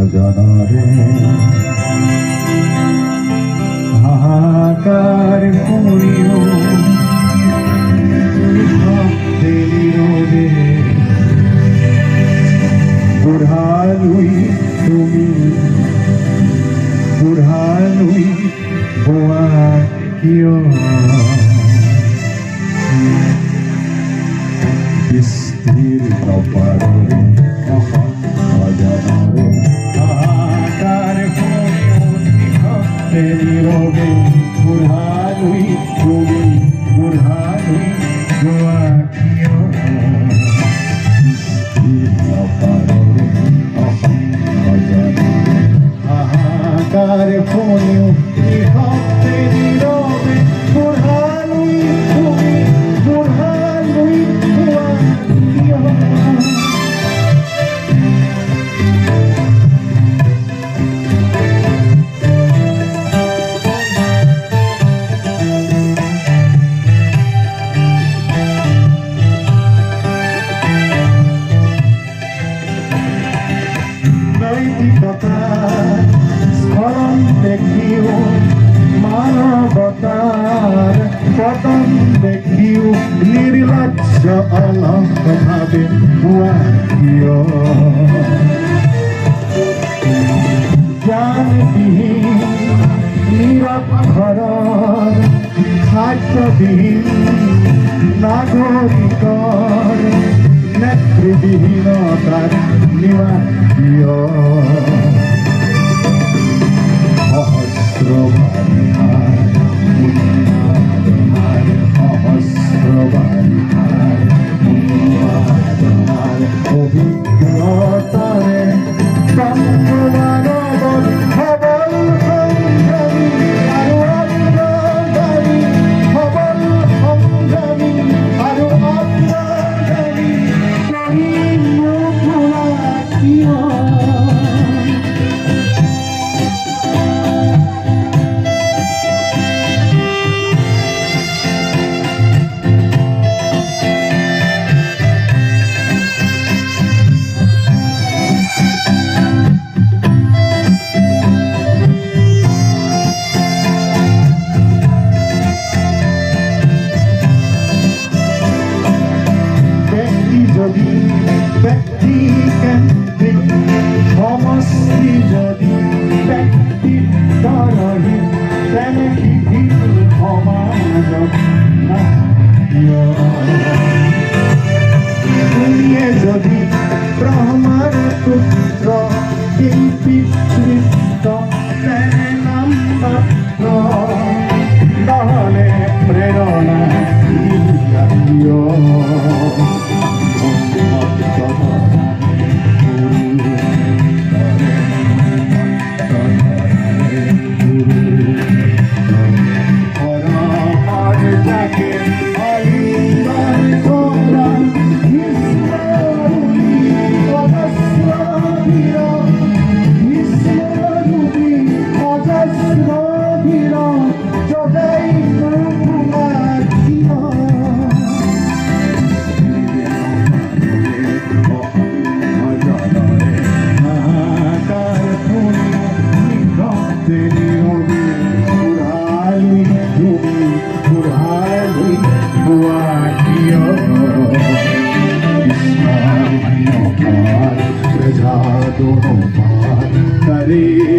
অজানাৰে হাহাকাৰ কৰিও নীৰবে বুঢ়ালুই তুমি বুঢ়ালুই বোৱা কিয় স্থিৰ নপাৰে অজানাৰে হাহাকাৰ নীৰৱে বুঢ়ালুই তুমি বুঢ়ালুই বোৱা কিয় স্থিৰ নপাৰে অজানাৰে হাহাকাৰ শুনিও নিশব্দে নীৰৱে বুঢ়ালুই তুমি বুঢ়ালুই বোৱা কিয় নৈতিকতাৰ স্মৰণ দেখিও মানৱতাৰ পতন দেখিও নিৰ্লজ্জ অলসভাৱে হোৱা কিয় জ্ঞানবিহীন নিৰক্ষৰৰ খাদ্যবিহীন নাগৰিকৰ নেতৃবিহীনতাৰ নিৱাস কিয় সহস্ৰবাৰিষাৰ সহস্ৰবাৰিষাৰ অভিজ্ঞতাৰে ব্ৰহ্মমানৱত সবল সংগ্ৰামী আৰু অগ্ৰগামী সবল সংগ্ৰামী আৰু অগ্ৰগামী কৰি মোক ভোলা কিয় যদি ব্যক্তিকেন্দ্ৰিক সমষ্টি যদি ব্যক্তিত্বৰহিত তেনে শিথিল সমাজত তুমিয়ে যদি ব্ৰহ্মাৰ পুত্ৰ শিল্পী নৃত্য তেনে নাম মাত্ৰ নহলে প্ৰেৰণা কিয় Hare